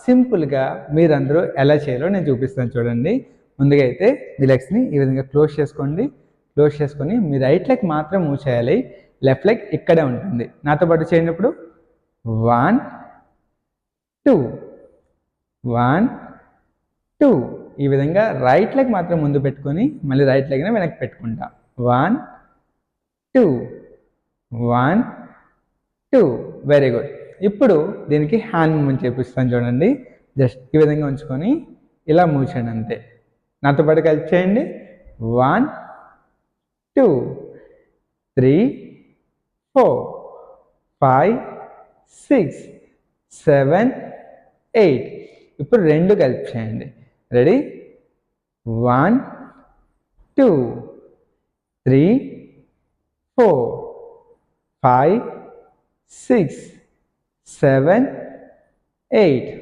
సింపుల్గా మీరందరూ ఎలా చేయాలో నేను చూపిస్తాను చూడండి. ముందుగా అయితే మీ లెగ్స్ని ఈ విధంగా క్లోజ్ చేసుకోండి. క్లోజ్ చేసుకొని మీ రైట్ లెగ్ మాత్రం మూవ్ చేయాలి, లెఫ్ట్ లెగ్ ఇక్కడే ఉంటుంది. నాతో పాటు చేయండి. 1 2 1 2 ఈ విధంగా రైట్ లెగ్ మాత్రం ముందు పెట్టుకొని మళ్ళీ రైట్ లెగ్ని వెనక్కి పెట్టుకుంటా. 1 2 1 2 వెరీ గుడ్. ఇప్పుడు దీనికి హ్యాండ్ మూవ్మెంట్ చేపిస్తాను చూడండి. జస్ట్ ఈ విధంగా ఉంచుకొని ఇలా మూవ్ చేయండి అంతే. నాతో పాటు కలిపి చేయండి. 1 2 3 4 5 6 7 8. ఇప్పుడు రెండు కలిపి చేయండి. రెడీ? 1 2 3 4 5 6 7 8.